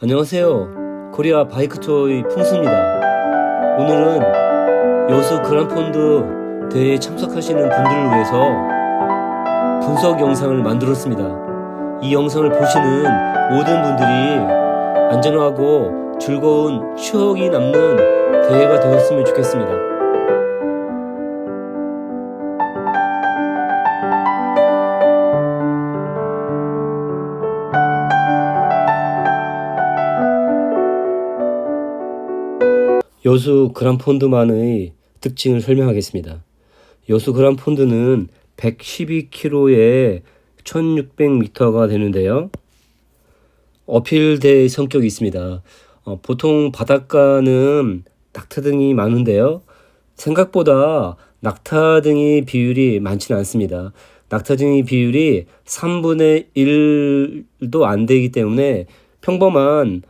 안녕하세요. 코리아 바이크 투어의 풍수입니다. 오늘은 여수 그란폰드 대회에 참석하시는 분들을 위해서 분석 영상을 만들었습니다. 이 영상을 보시는 모든 분들이 안전하고 즐거운 추억이 남는 대회가 되었으면 좋겠습니다. 여수 그란폰드만의 특징을 설명하겠습니다. 여수 그란폰드는 112km에 1600m가 되는데요. 어필대 성격이 있습니다. 보통 바닷가는 낙타등이 많은데요. 생각보다 낙타등의 비율이 많지는 않습니다. 낙타등의 비율이 3분의 1도 안 되기 때문에 평범한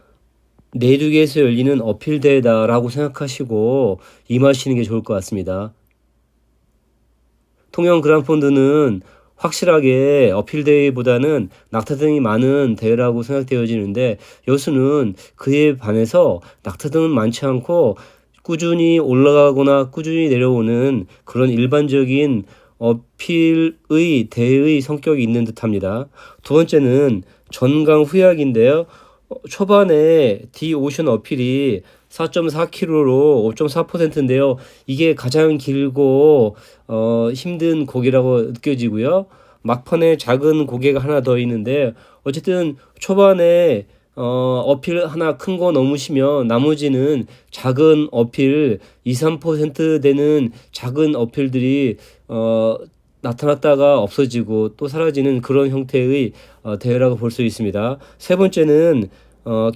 내륙에서 열리는 어필대회다라고 생각하시고 임하시는 게 좋을 것 같습니다. 통영 그란폰드는 확실하게 어필대회보다는 낙타등이 많은 대회라고 생각되어지는데 여수는 그에 반해서 낙타등은 많지 않고 꾸준히 올라가거나 꾸준히 내려오는 그런 일반적인 어필의 대회의 성격이 있는 듯합니다. 두 번째는 전강 후약인데요. 초반에 디오션 어필이 4.4km로 5.4%인데요. 이게 가장 길고 힘든 고개라고 느껴지고요. 막판에 작은 고개가 하나 더 있는데 어쨌든 초반에 어필 하나 큰 거 넘으시면 나머지는 작은 어필 2~3% 되는 작은 어필들이 나타났다가 없어지고 또 사라지는 그런 형태의 대회라고 볼 수 있습니다. 세 번째는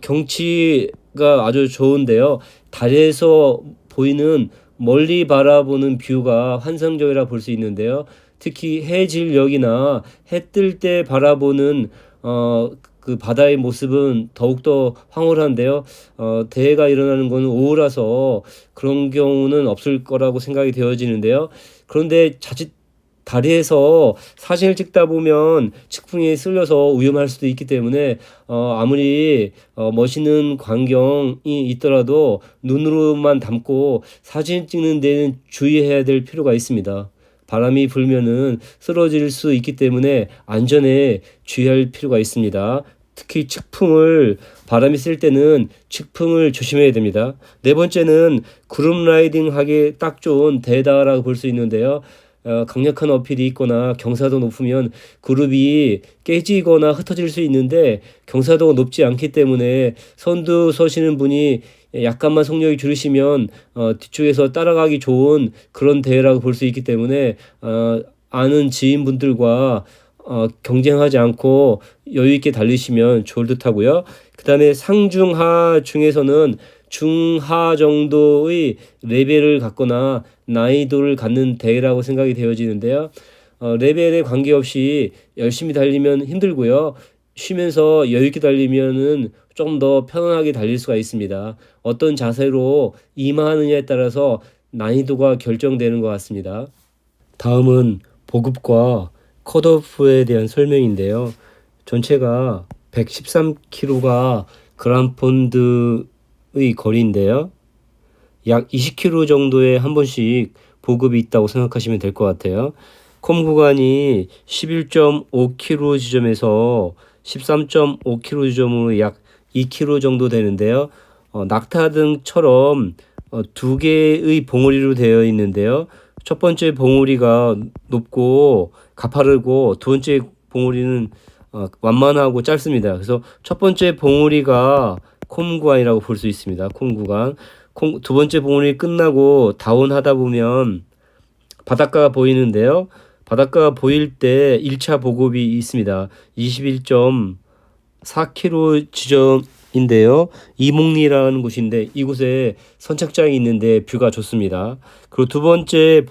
경치가 아주 좋은데요. 다리에서 보이는 멀리 바라보는 뷰가 환상적이라 볼 수 있는데요. 특히 해질녘이나 해 뜰 때 바라보는 그 바다의 모습은 더욱더 황홀한데요. 대회가 일어나는 것은 오후라서 그런 경우는 없을 거라고 생각이 되어지는데요. 그런데 자칫 다리에서 사진을 찍다 보면 측풍에 쓸려서 위험할 수도 있기 때문에 아무리 멋있는 광경이 있더라도 눈으로만 담고 사진 찍는 데는 주의해야 될 필요가 있습니다. 바람이 불면은 쓰러질 수 있기 때문에 안전에 주의할 필요가 있습니다. 특히 측풍을 바람이 쓸 때는 측풍을 조심해야 됩니다. 네 번째는 그룹 라이딩 하기 딱 좋은 대다라고 볼 수 있는데요. 강력한 어필이 있거나 경사도 높으면 그룹이 깨지거나 흩어질 수 있는데 경사도가 높지 않기 때문에 선두 서시는 분이 약간만 속력이 줄이시면 뒤쪽에서 따라가기 좋은 그런 대회라고 볼 수 있기 때문에 아는 지인분들과 경쟁하지 않고 여유 있게 달리시면 좋을 듯하고요. 그 다음에 상중하 중에서는 중하 정도의 레벨을 갖거나 난이도를 갖는 대회라고 생각이 되어지는데요. 레벨에 관계없이 열심히 달리면 힘들고요. 쉬면서 여유 있게 달리면은 좀 더 편안하게 달릴 수가 있습니다. 어떤 자세로 임하느냐에 따라서 난이도가 결정되는 것 같습니다. 다음은 보급과 컷오프에 대한 설명인데요. 전체가 113km가 그란폰드의 거리인데요. 약 20km 정도에 한 번씩 보급이 있다고 생각하시면 될 것 같아요. 콤 구간이 11.5km 지점에서 13.5km 지점으로 약 2km 정도 되는데요. 낙타등처럼 두 개의 봉우리로 되어 있는데요. 첫 번째 봉우리가 높고 가파르고 두 번째 봉우리는 완만하고 짧습니다. 그래서 첫 번째 봉우리가 콤 구간이라고 볼 수 있습니다. 콤 구간. 두 번째 봉우리 끝나고 다운하다 보면 바닷가가 보이는데요. 바닷가가 보일 때 1차 보급이 있습니다. 21.4km 지점인데요. 이목리라는 곳인데 이곳에 선착장이 있는데 뷰가 좋습니다. 그리고 두 번째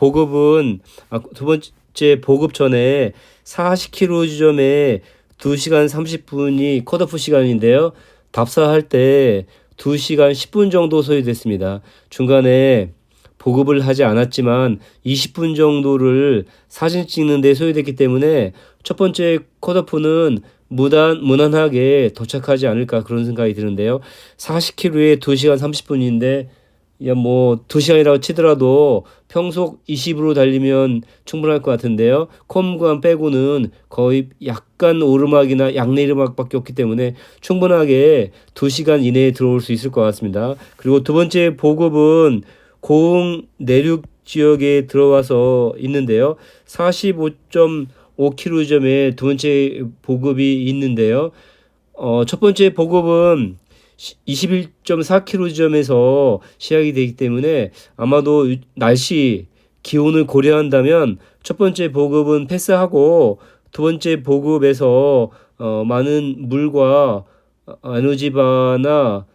보급 전에 40km 지점에 2시간 30분이 컷오프 시간인데요. 답사할 때 2시간 10분 정도 소요됐습니다. 중간에 보급을 하지 않았지만 20분 정도를 사진 찍는 데 소요됐기 때문에 첫 번째 컷오프는 무난하게 도착하지 않을까 그런 생각이 드는데요. 40km에 2시간 30분인데 뭐 2시간이라고 치더라도 평속 20으로 달리면 충분할 것 같은데요. 콤 구간 빼고는 거의 약간 오르막이나 약내리막밖에 없기 때문에 충분하게 2시간 이내에 들어올 수 있을 것 같습니다. 그리고 두 번째 보급은 고흥 내륙 지역에 들어와서 있는데요. 45.5km점에 두 번째 보급이 있는데요. 첫 번째 보급은 21.4km점에서 시작이 되기 때문에 아마도 날씨, 기온을 고려한다면 첫 번째 보급은 패스하고 두 번째 보급에서 많은 물과 에너지바나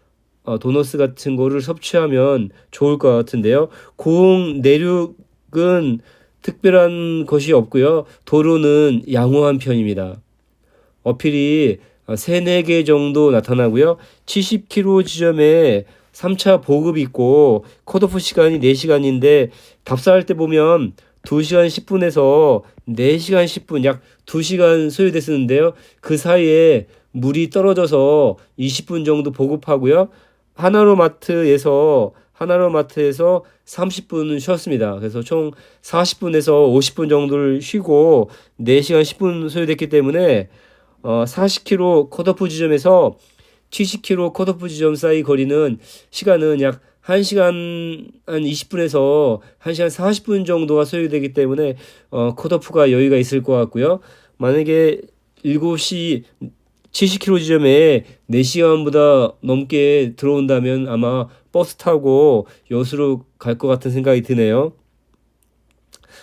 도너스 같은 거를 섭취하면 좋을 것 같은데요. 고흥 내륙은 특별한 것이 없고요. 도로는 양호한 편입니다. 어필이 3, 4개 정도 나타나고요. 70km 지점에 3차 보급이 있고 컷오프 시간이 4시간인데 답사할 때 보면 2시간 10분에서 4시간 10분 약 2시간 소요됐었는데요. 그 사이에 물이 떨어져서 20분 정도 보급하고요. 하나로마트에서 30분 쉬었습니다. 그래서 총 40분에서 50분 정도를 쉬고 4시간 10분 소요됐기 때문에 40km 컷오프 지점에서 70km 컷오프 지점 사이 거리는 시간은 약 1시간 한 20분에서 1시간 40분 정도가 소요되기 때문에 컷오프가 여유가 있을 것 같고요. 만약에 7시 70km 지점에 4시간보다 넘게 들어온다면 아마 버스 타고 여수로 갈 것 같은 생각이 드네요.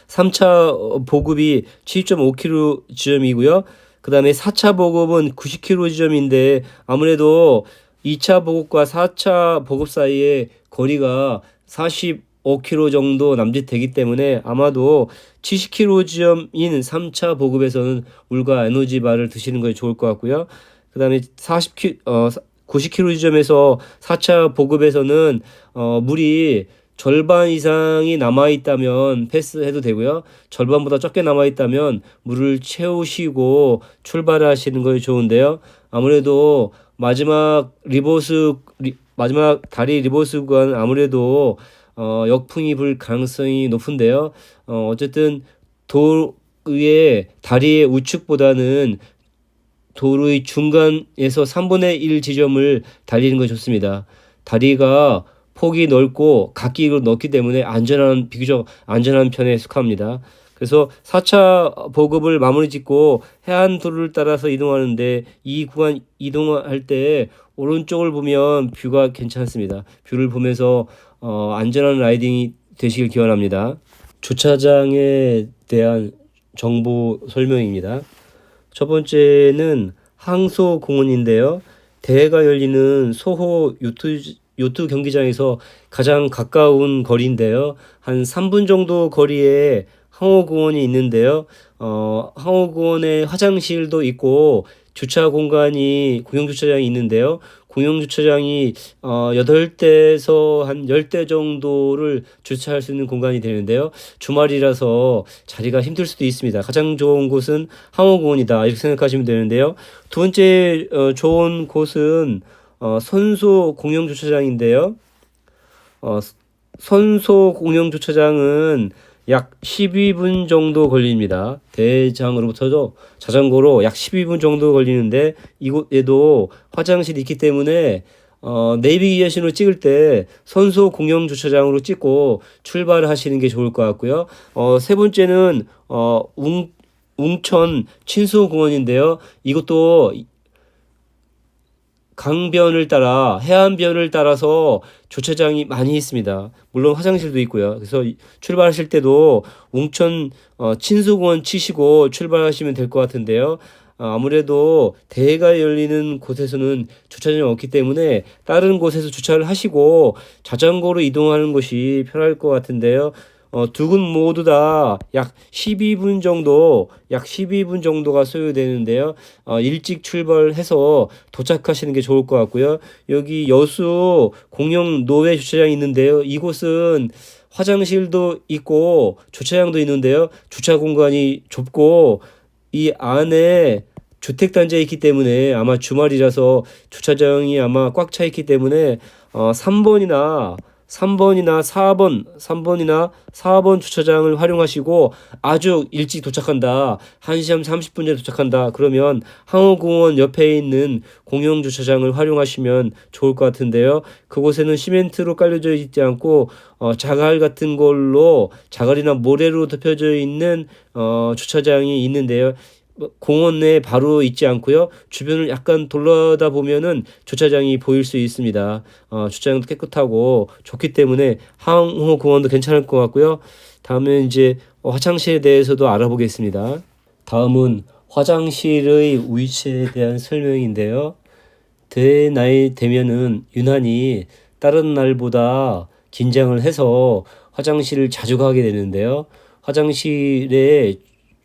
3차 보급이 7.5km 지점이고요. 그 다음에 4차 보급은 90km 지점인데 아무래도 2차 보급과 4차 보급 사이의 거리가 45km 정도 남짓되기 때문에 아마도 70km 지점인 3차 보급에서는 물과 에너지바를 드시는 것이 좋을 것 같고요. 그 다음에 90km 지점에서 4차 보급에서는 물이 절반 이상이 남아있다면 패스해도 되고요. 절반보다 적게 남아있다면 물을 채우시고 출발하시는 것이 좋은데요. 아무래도 마지막 다리 리버스 구간 아무래도 역풍이 불 가능성이 높은데요. 어쨌든 도로의 다리의 우측보다는 도로의 중간에서 3분의 1 지점을 달리는 것이 좋습니다. 다리가 폭이 넓고 각기로 넓기 때문에 비교적 안전한 편에 속합니다. 그래서 4차 보급을 마무리 짓고 해안도로를 따라서 이동하는데 이 구간 이동할 때 오른쪽을 보면 뷰가 괜찮습니다. 뷰를 보면서 안전한 라이딩이 되시길 기원합니다. 주차장에 대한 정보 설명입니다. 첫 번째는 항소공원인데요. 대회가 열리는 소호 요트 경기장에서 가장 가까운 거리인데요. 한 3분 정도 거리에 항호공원이 있는데요. 항호공원에 화장실도 있고 주차 공간이 공영주차장이 있는데요. 공영주차장이 8대에서 한 10대 정도를 주차할 수 있는 공간이 되는데요. 주말이라서 자리가 힘들 수도 있습니다. 가장 좋은 곳은 항호공원이다 이렇게 생각하시면 되는데요. 두 번째 좋은 곳은 선소 공영주차장인데요. 선소 공영주차장은 약 12분 정도 걸립니다. 대장으로부터도 자전거로 약 12분 정도 걸리는데 이곳에도 화장실이 있기 때문에 내비게이션으로 찍을 때 선소 공영주차장으로 찍고 출발을 하시는 게 좋을 것 같고요. 세 번째는 웅천 친수공원인데요. 이것도 강변을 따라 해안변을 따라서 주차장이 많이 있습니다. 물론 화장실도 있고요. 그래서 출발하실 때도 웅천 친수공원 치시고 출발하시면 될 것 같은데요. 아무래도 대회가 열리는 곳에서는 주차장이 없기 때문에 다른 곳에서 주차를 하시고 자전거로 이동하는 것이 편할 것 같은데요. 두 군 모두 다 약 12분 정도가 소요되는데요. 일찍 출발해서 도착하시는 게 좋을 것 같고요. 여기 여수 공영 노회 주차장이 있는데요. 이곳은 화장실도 있고 주차장도 있는데요. 주차 공간이 좁고 이 안에 주택단지에 있기 때문에 아마 주말이라서 주차장이 아마 꽉 차 있기 때문에 3번이나 4번 주차장을 활용하시고 아주 일찍 도착한다. 1시간 30분 전에 도착한다. 그러면 항호공원 옆에 있는 공영 주차장을 활용하시면 좋을 것 같은데요. 그곳에는 시멘트로 깔려져 있지 않고 자갈 같은 걸로 자갈이나 모래로 덮여져 있는 주차장이 있는데요. 공원 내에 바로 있지 않고요. 주변을 약간 돌아다 보면은 주차장이 보일 수 있습니다. 주차장도 깨끗하고 좋기 때문에 항호공원도 괜찮을 것 같고요. 다음은 이제 화장실에 대해서도 알아보겠습니다. 다음은 화장실의 위치에 대한 설명인데요. 나이 되면은 유난히 다른 날보다 긴장을 해서 화장실을 자주 가게 되는데요. 화장실에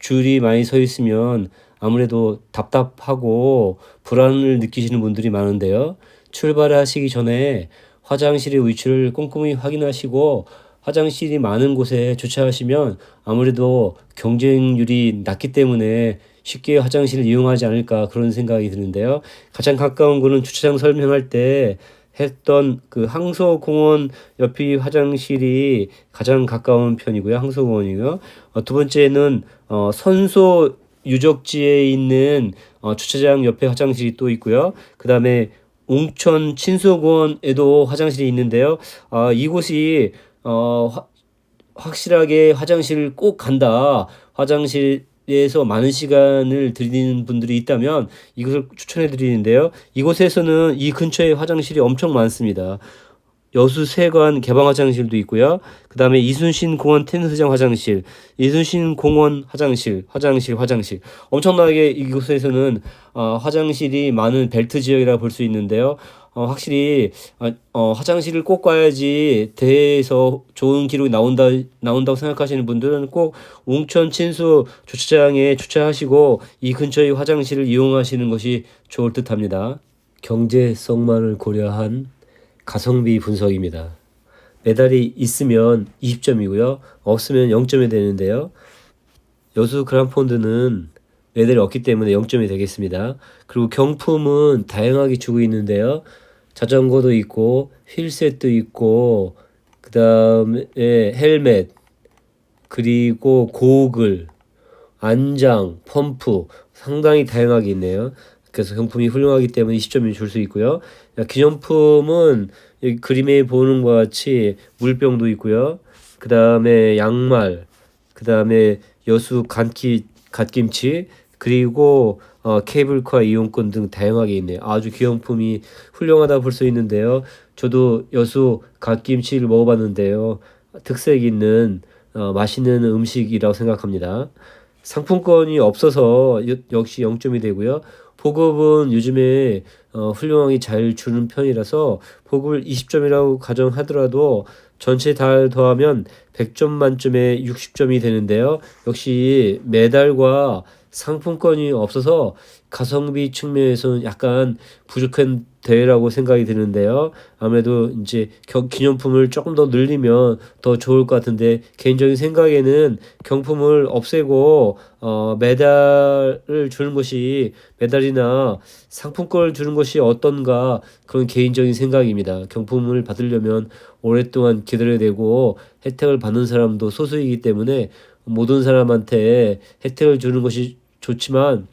줄이 많이 서 있으면 아무래도 답답하고 불안을 느끼시는 분들이 많은데요. 출발하시기 전에 화장실의 위치를 꼼꼼히 확인하시고 화장실이 많은 곳에 주차하시면 아무래도 경쟁률이 낮기 때문에 쉽게 화장실을 이용하지 않을까 그런 생각이 드는데요. 가장 가까운 곳은 주차장 설명할 때 했던 그 항소공원 옆이 화장실이 가장 가까운 편이고요. 항소공원이고요. 두 번째는 선소 유적지에 있는 주차장 옆에 화장실이 또 있고요. 그 다음에 웅천 친소공원에도 화장실이 있는데요. 이곳이 확실하게 화장실을 꼭 간다. 화장실에서 많은 시간을 들이는 분들이 있다면 이것을 추천해 드리는데요. 이곳에서는 이 근처에 화장실이 엄청 많습니다. 여수세관 개방 화장실도 있고요. 그 다음에 이순신 공원 테니스장 화장실, 이순신 공원 화장실. 엄청나게 이곳에서는 화장실이 많은 벨트 지역이라 볼 수 있는데요. 확실히 화장실을 꼭 가야지 대회에서 좋은 기록이 나온다고 생각하시는 분들은 꼭 웅천 친수 주차장에 주차하시고 이 근처의 화장실을 이용하시는 것이 좋을 듯합니다. 경제성만을 고려한 가성비 분석입니다. 메달이 있으면 20점이고요. 없으면 0점이 되는데요. 여수 그란폰드는 메달이 없기 때문에 0점이 되겠습니다. 그리고 경품은 다양하게 주고 있는데요. 자전거도 있고 휠셋도 있고 그 다음에 헬멧 그리고 고글 안장 펌프 상당히 다양하게 있네요. 그래서 경품이 훌륭하기 때문에 20점이 줄 수 있고요. 기념품은 여기 그림에 보는 것 같이 물병도 있고요. 그 다음에 양말, 그 다음에 여수 갓김치, 그리고 케이블카 이용권 등 다양하게 있네요. 아주 기념품이 훌륭하다 볼 수 있는데요. 저도 여수 갓김치를 먹어봤는데요. 특색 있는 맛있는 음식이라고 생각합니다. 상품권이 없어서 역시 0점이 되고요. 보급은 요즘에 훌륭하게 잘 주는 편이라서 보급을 20점이라고 가정하더라도 전체 다 더하면 100점 만점에 60점이 되는데요. 역시 메달과 상품권이 없어서 가성비 측면에서는 약간 부족한 대회라고 생각이 드는데요. 아무래도 이제 기념품을 조금 더 늘리면 더 좋을 것 같은데 개인적인 생각에는 경품을 없애고 메달을 주는 것이 메달이나 상품권을 주는 것이 어떤가 그런 개인적인 생각입니다. 경품을 받으려면 오랫동안 기다려야 되고 혜택을 받는 사람도 소수이기 때문에 모든 사람한테 혜택을 주는 것이 좋지만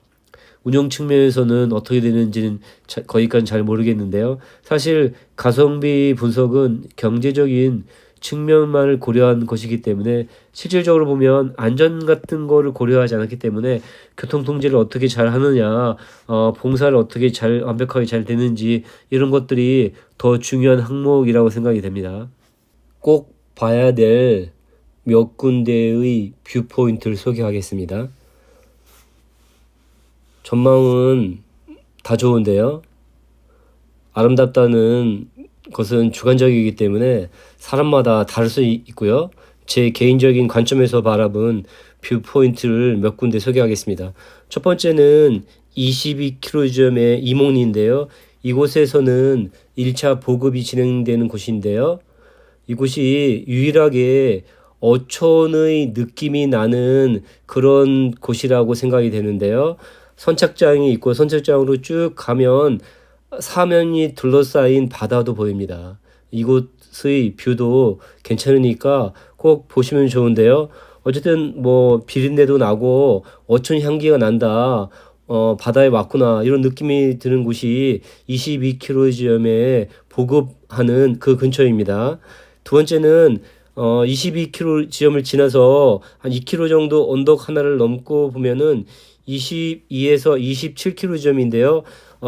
운영 측면에서는 어떻게 되는지는 거기까지 잘 모르겠는데요. 사실 가성비 분석은 경제적인 측면만을 고려한 것이기 때문에 실질적으로 보면 안전 같은 거를 고려하지 않았기 때문에 교통 통제를 어떻게 잘 하느냐, 봉사를 어떻게 완벽하게 잘 되는지 이런 것들이 더 중요한 항목이라고 생각이 됩니다. 꼭 봐야 될 몇 군데의 뷰포인트를 소개하겠습니다. 전망은 다 좋은데요. 아름답다는 것은 주관적이기 때문에 사람마다 다를 수 있고요. 제 개인적인 관점에서 바라본 뷰포인트를 몇 군데 소개하겠습니다. 첫 번째는 22km점의 이목리인데요. 이곳에서는 1차 보급이 진행되는 곳인데요. 이곳이 유일하게 어촌의 느낌이 나는 그런 곳이라고 생각이 되는데요. 선착장이 있고 선착장으로 쭉 가면 사면이 둘러싸인 바다도 보입니다. 이곳의 뷰도 괜찮으니까 꼭 보시면 좋은데요. 어쨌든 뭐 비린내도 나고 어촌 향기가 난다. 바다에 왔구나 이런 느낌이 드는 곳이 22km 지점에 보급하는 그 근처입니다. 두 번째는 22km 지점을 지나서 한 2km 정도 언덕 하나를 넘고 보면은 22에서 27km 지점인데요.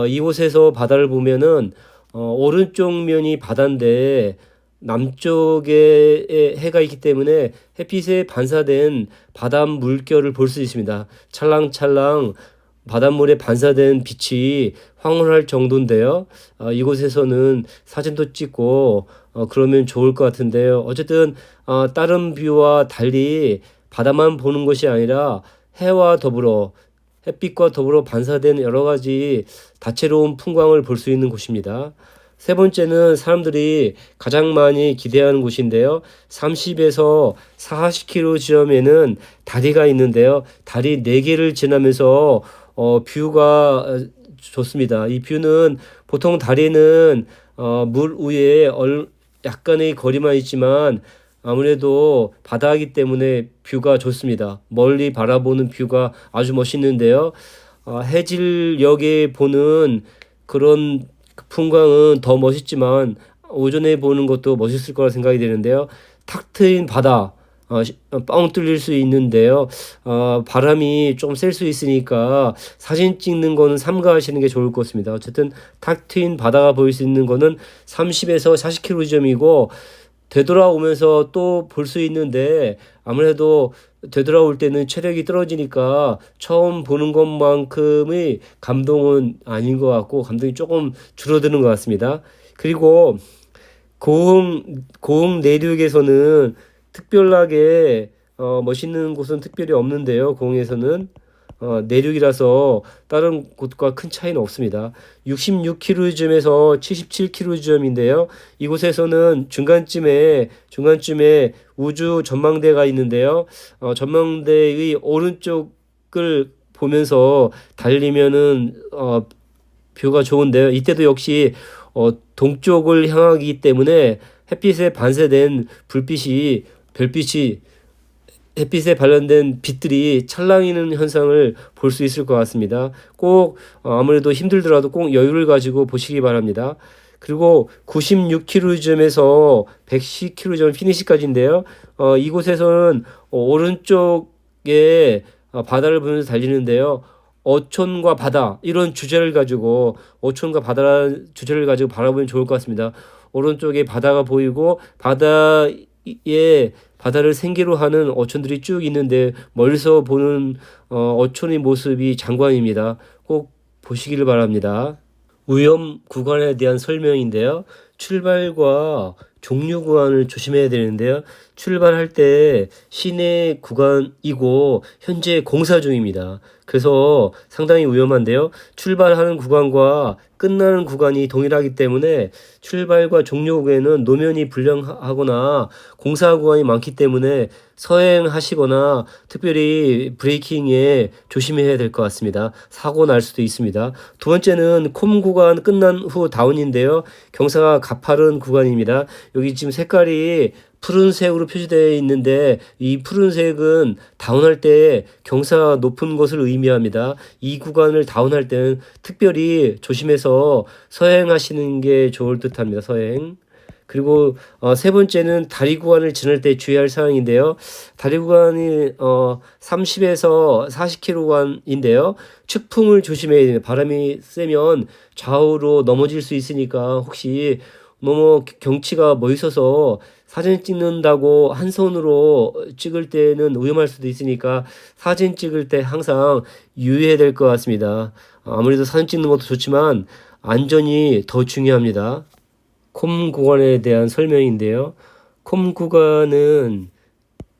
이곳에서 바다를 보면은 오른쪽 면이 바다인데 남쪽에 해가 있기 때문에 햇빛에 반사된 바닷 물결을 볼 수 있습니다. 찰랑찰랑 바닷물에 반사된 빛이 황홀할 정도인데요. 이곳에서는 사진도 찍고 그러면 좋을 것 같은데요. 어쨌든 다른 뷰와 달리 바다만 보는 것이 아니라 해와 더불어 햇빛과 더불어 반사된 여러 가지 다채로운 풍광을 볼 수 있는 곳입니다. 세 번째는 사람들이 가장 많이 기대하는 곳인데요. 30에서 40km 지점에는 다리가 있는데요. 다리 4개를 지나면서 뷰가 좋습니다. 이 뷰는 보통 다리는 물 위에 약간의 거리만 있지만 아무래도 바다이기 때문에 뷰가 좋습니다. 멀리 바라보는 뷰가 아주 멋있는데요. 해질녘에 보는 그런 풍광은 더 멋있지만 오전에 보는 것도 멋있을 거라 생각이 되는데요. 탁 트인 바다 뻥 뚫릴 수 있는데요. 바람이 좀 셀 수 있으니까 사진 찍는 거는 삼가하시는 게 좋을 것 같습니다. 어쨌든 탁 트인 바다가 보일 수 있는 거는 30에서 40km 지점이고 되돌아오면서 또 볼 수 있는데 아무래도 되돌아올 때는 체력이 떨어지니까 처음 보는 것만큼의 감동은 아닌 것 같고 감동이 조금 줄어드는 것 같습니다. 그리고 고흥 내륙에서는 특별하게 멋있는 곳은 특별히 없는데요. 고흥에서는 내륙이라서 다른 곳과 큰 차이는 없습니다. 66km 지점에서 77km 지점인데요. 이곳에서는 중간쯤에 우주 전망대가 있는데요. 전망대의 오른쪽을 보면서 달리면은 뷰가 좋은데요. 이때도 역시 동쪽을 향하기 때문에 햇빛에 반사된 별빛이 햇빛에 관련된 빛들이 찰랑이는 현상을 볼 수 있을 것 같습니다. 꼭 아무래도 힘들더라도 꼭 여유를 가지고 보시기 바랍니다. 그리고 96km 지점에서 110km 지점 피니시까지인데요. 이곳에서는 오른쪽에 바다를 보면서 달리는데요. 어촌과 바다 이런 주제를 가지고 어촌과 바다라는 주제를 가지고 바라보면 좋을 것 같습니다. 오른쪽에 바다가 보이고 바다를 생계로 하는 어촌들이 쭉 있는데 멀리서 보는 어촌의 모습이 장관입니다. 꼭 보시기를 바랍니다. 위험 구간에 대한 설명인데요. 출발과 종료 구간을 조심해야 되는데요. 출발할 때 시내 구간이고 현재 공사 중입니다. 그래서 상당히 위험한데요. 출발하는 구간과 끝나는 구간이 동일하기 때문에 출발과 종료 구간에는 노면이 불량하거나 공사 구간이 많기 때문에 서행하시거나 특별히 브레이킹에 조심해야 될 것 같습니다. 사고 날 수도 있습니다. 두 번째는 콤 구간 끝난 후 다운인데요. 경사가 가파른 구간입니다. 여기 지금 색깔이 푸른색으로 표시되어 있는데 이 푸른색은 다운할 때 경사가 높은 것을 의미합니다. 이 구간을 다운할 때는 특별히 조심해서 서행하시는 게 좋을 듯합니다. 서행. 그리고 세 번째는 다리 구간을 지날 때 주의할 사항인데요. 다리 구간이 30에서 40km 구간인데요. 측풍을 조심해야 됩니다. 바람이 세면 좌우로 넘어질 수 있으니까 혹시 너무 경치가 멋있어서 사진 찍는다고 한 손으로 찍을 때는 위험할 수도 있으니까 사진 찍을 때 항상 유의해야 될 것 같습니다. 아무래도 사진 찍는 것도 좋지만 안전이 더 중요합니다. 콤 구간에 대한 설명인데요. 콤 구간은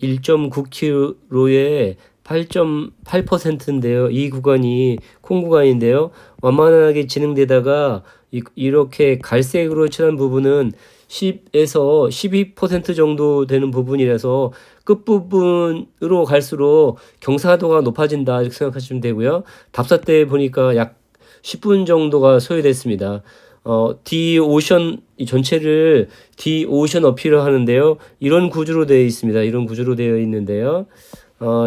1.9km의 8.8%인데요. 이 구간이 콩 구간인데요. 완만하게 진행되다가 이렇게 갈색으로 칠한 부분은 10에서 12% 정도 되는 부분이라서 끝부분으로 갈수록 경사도가 높아진다 이렇게 생각하시면 되고요. 답사 때 보니까 약 10분 정도가 소요됐습니다. 디오션 전체를 디오션 어필을 하는데요. 이런 구조로 되어 있습니다. 이런 구조로 되어 있는데요.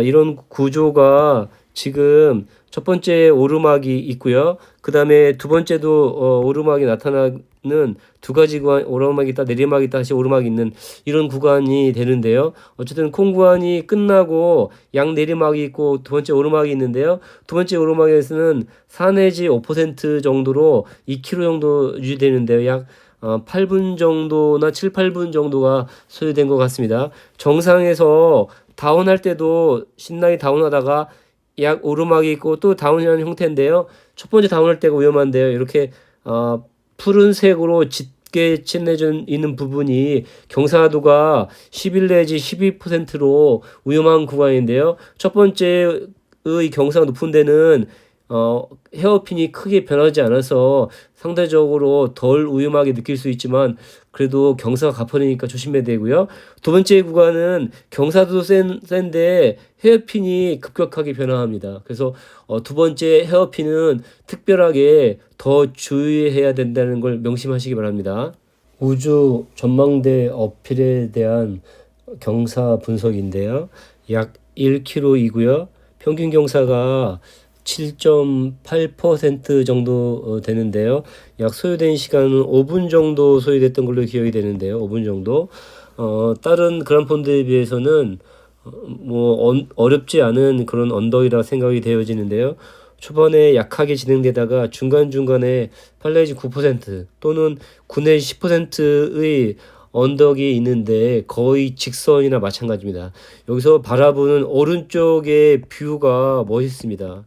이런 구조가 지금 첫 번째 오르막이 있고요. 그 다음에 두 번째도 오르막이 나타나는 두 가지 구간, 오르막이 있다, 내리막이 있다, 다시 오르막이 있는 이런 구간이 되는데요. 어쨌든 콩 구간이 끝나고 양 내리막이 있고 두 번째 오르막이 있는데요. 두 번째 오르막에서는 4 내지 5% 정도로 2km 정도 유지되는데요. 약 8분 정도나 7, 8분 정도가 소요된 것 같습니다. 정상에서 다운할 때도 신나게 다운하다가 약 오르막이 있고 또 다운하는 형태인데요. 첫 번째 다운할 때가 위험한데요. 이렇게 푸른색으로 짙게 칠해져 있는 부분이 경사도가 11 내지 12%로 위험한 구간인데요. 첫 번째의 경사가 높은 데는 헤어핀이 크게 변하지 않아서 상대적으로 덜 위험하게 느낄 수 있지만 그래도 경사가 가파르니까 조심해야 되고요. 두 번째 구간은 경사도 센데 헤어핀이 급격하게 변화합니다. 그래서 두 번째 헤어핀은 특별하게 더 주의해야 된다는 걸 명심하시기 바랍니다. 우주 전망대 어필에 대한 경사 분석인데요. 약 1km이고요. 평균 경사가 7.8% 정도 되는데요. 약 소요된 시간은 5분 정도 소요됐던 걸로 기억이 되는데요. 5분 정도. 다른 그란폰드에 비해서는 어렵지 않은 그런 언덕이라 생각이 되어지는데요. 초반에 약하게 진행되다가 중간중간에 8 내지 9% 또는 9 내지 10%의 언덕이 있는데 거의 직선이나 마찬가지입니다. 여기서 바라보는 오른쪽의 뷰가 멋있습니다.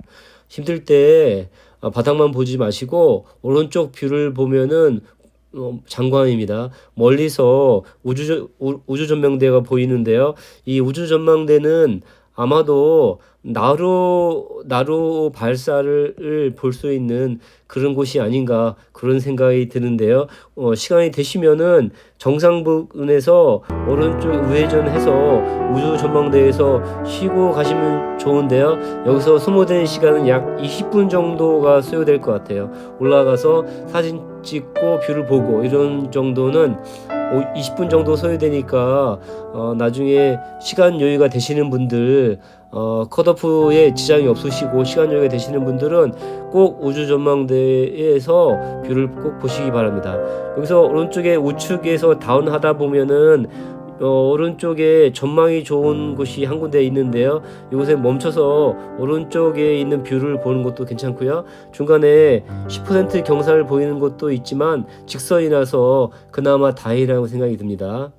힘들 때 바닥만 보지 마시고 오른쪽 뷰를 보면은 장관입니다. 멀리서 우주 전망대가 보이는데요. 이 우주 전망대는 아마도 나로 발사를 볼 수 있는 그런 곳이 아닌가 그런 생각이 드는데요. 시간이 되시면은 정상 부근에서 오른쪽 우회전해서 우주 전망대에서 쉬고 가시면 좋은데요. 여기서 소모된 시간은 약 20분 정도가 소요될 것 같아요. 올라가서 사진 찍고 뷰를 보고 이런 정도는 20분 정도 소요되니까 나중에 시간 여유가 되시는 분들 컷오프에 지장이 없으시고 시간 여유가 되시는 분들은 꼭 우주 전망대에서 뷰를 꼭 보시기 바랍니다. 여기서 오른쪽에 우측에서 다운하다 보면은 오른쪽에 전망이 좋은 곳이 한 군데 있는데요. 이곳에 멈춰서 오른쪽에 있는 뷰를 보는 것도 괜찮고요. 중간에 10% 경사를 보이는 곳도 있지만 직선이라서 그나마 다행이라고 생각이 듭니다.